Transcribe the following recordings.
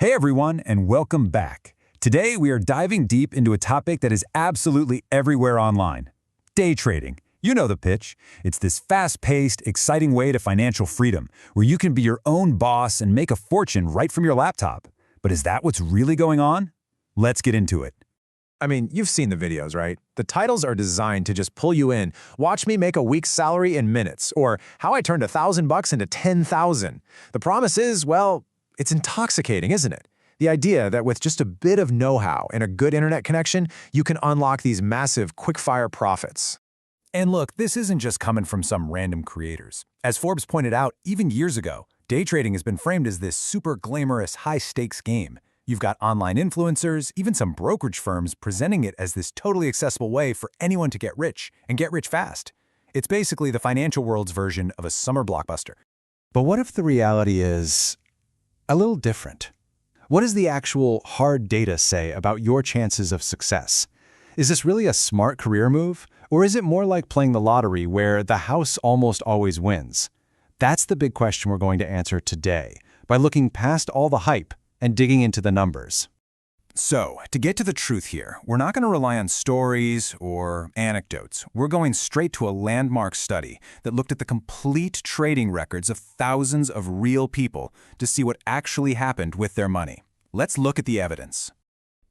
Hey everyone, and welcome back. Today we are diving deep into a topic that is absolutely everywhere online. Day trading. You know the pitch. It's this fast-paced, exciting way to financial freedom, where you can be your own boss and make a fortune right from your laptop. But is that what's really going on? Let's get into it. I mean, you've seen the videos, right? The titles are designed to just pull you in. Watch me make a week's salary in minutes, or how I turned $1,000 into 10,000. The promise is, well, it's intoxicating, isn't it? The idea that with just a bit of know-how and a good internet connection, you can unlock these massive quick-fire profits. And look, this isn't just coming from some random creators. As Forbes pointed out, even years ago, day trading has been framed as this super glamorous, high-stakes game. You've got online influencers, even some brokerage firms presenting it as this totally accessible way for anyone to get rich, and get rich fast. It's basically the financial world's version of a summer blockbuster. But what if the reality is a little different? What does the actual hard data say about your chances of success? Is this really a smart career move? Or is it more like playing the lottery where the house almost always wins? That's the big question we're going to answer today by looking past all the hype and digging into the numbers. So, to get to the truth here, we're not going to rely on stories or anecdotes. We're going straight to a landmark study that looked at the complete trading records of thousands of real people to see what actually happened with their money. Let's look at the evidence.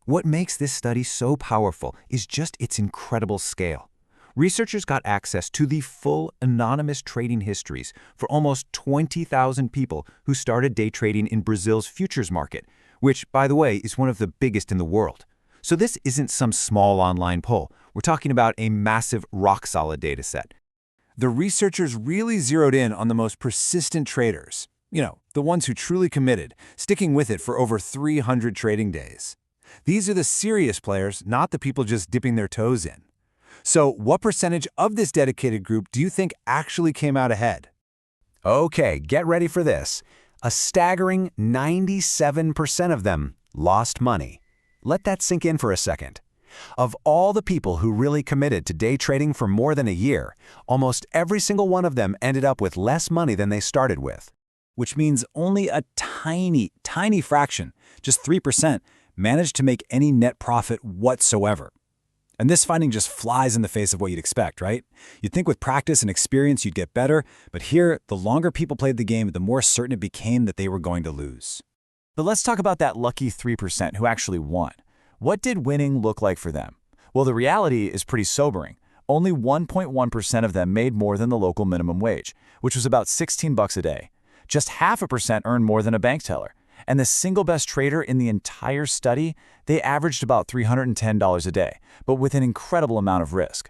What makes this study so powerful is just its incredible scale. Researchers got access to the full anonymous trading histories for almost 20,000 people who started day trading in Brazil's futures market, which, by the way, is one of the biggest in the world. So this isn't some small online poll. We're talking about a massive, rock-solid data set. The researchers really zeroed in on the most persistent traders. The ones who truly committed, sticking with it for over 300 trading days. These are the serious players, not the people just dipping their toes in. So what percentage of this dedicated group do you think actually came out ahead? Okay, get ready for this. A staggering 97% of them lost money. Let that sink in for a second. Of all the people who really committed to day trading for more than a year, almost every single one of them ended up with less money than they started with. Which means only a tiny, tiny fraction, just 3%, managed to make any net profit whatsoever. And this finding just flies in the face of what you'd expect, right? You'd think with practice and experience you'd get better, but here, the longer people played the game, the more certain it became that they were going to lose. But let's talk about that lucky 3% who actually won. What did winning look like for them? Well, the reality is pretty sobering. Only 1.1% of them made more than the local minimum wage, which was about $16 a day. Just 0.5% earned more than a bank teller. And the single best trader in the entire study, they averaged about $310 a day, but with an incredible amount of risk.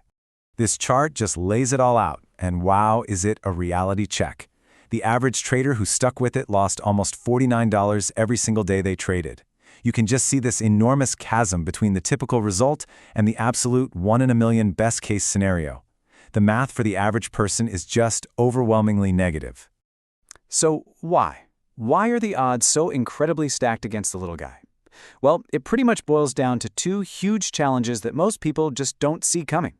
This chart just lays it all out, and wow, is it a reality check. The average trader who stuck with it lost almost $49 every single day they traded. You can just see this enormous chasm between the typical result and the absolute 1 in a million best case scenario. The math for the average person is just overwhelmingly negative. So why? Why are the odds so incredibly stacked against the little guy? Well, it pretty much boils down to two huge challenges that most people just don't see coming.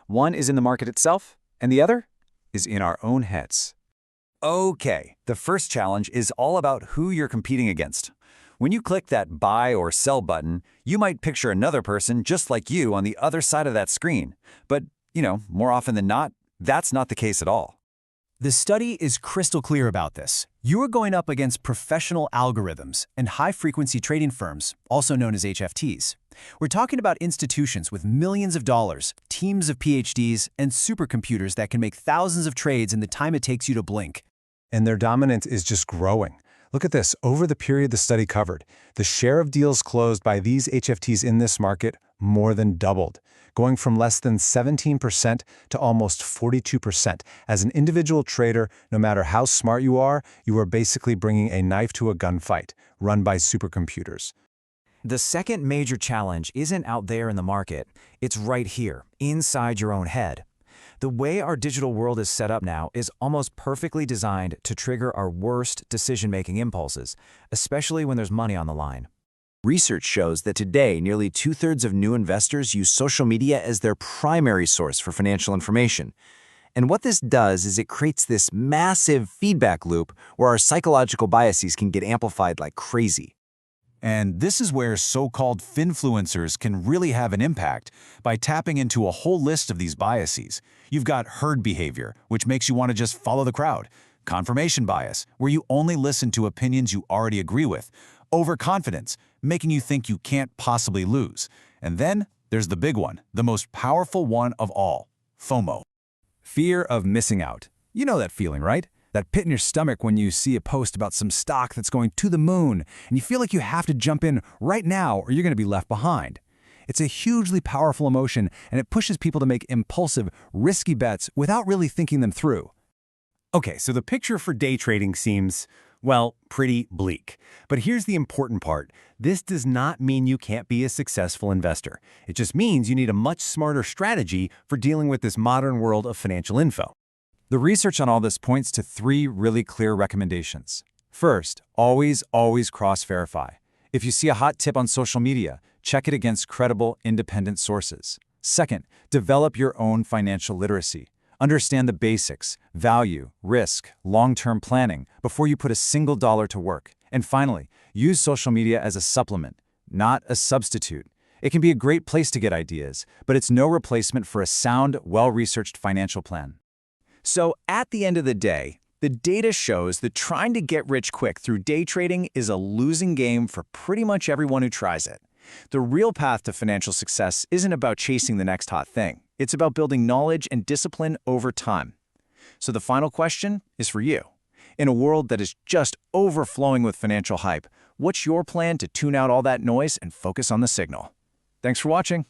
One is in the market itself, and the other is in our own heads. Okay, the first challenge is all about who you're competing against. When you click that buy or sell button, you might picture another person just like you on the other side of that screen. But, more often than not, that's not the case at all. The study is crystal clear about this. You are going up against professional algorithms and high-frequency trading firms, also known as HFTs. We're talking about institutions with millions of dollars, teams of PhDs, and supercomputers that can make thousands of trades in the time it takes you to blink. And their dominance is just growing. Look at this. Over the period the study covered, the share of deals closed by these HFTs in this market more than doubled, going from less than 17% to almost 42%. As an individual trader, no matter how smart you are basically bringing a knife to a gunfight run by supercomputers. The second major challenge isn't out there in the market. It's right here, inside your own head. The way our digital world is set up now is almost perfectly designed to trigger our worst decision-making impulses, especially when there's money on the line. Research shows that today, nearly 2/3 of new investors use social media as their primary source for financial information. And what this does is it creates this massive feedback loop where our psychological biases can get amplified like crazy. And this is where so-called finfluencers can really have an impact by tapping into a whole list of these biases. You've got herd behavior, which makes you want to just follow the crowd. Confirmation bias, where you only listen to opinions you already agree with. Overconfidence, making you think you can't possibly lose. And then there's the big one, the most powerful one of all, FOMO. Fear of missing out. You know that feeling, right? That pit in your stomach when you see a post about some stock that's going to the moon, and you feel like you have to jump in right now or you're going to be left behind. It's a hugely powerful emotion, and it pushes people to make impulsive, risky bets without really thinking them through. Okay, so the picture for day trading seems, well, pretty bleak. But here's the important part. This does not mean you can't be a successful investor. It just means you need a much smarter strategy for dealing with this modern world of financial info. The research on all this points to 3 really clear recommendations. First, always cross-verify. If you see a hot tip on social media, check it against credible, independent sources. Second, develop your own financial literacy. Understand the basics, value, risk, long-term planning before you put a single dollar to work. And finally, use social media as a supplement, not a substitute. It can be a great place to get ideas, but it's no replacement for a sound, well-researched financial plan. So at the end of the day, the data shows that trying to get rich quick through day trading is a losing game for pretty much everyone who tries it. The real path to financial success isn't about chasing the next hot thing. It's about building knowledge and discipline over time. So the final question is for you. In a world that is just overflowing with financial hype, what's your plan to tune out all that noise and focus on the signal? Thanks for watching.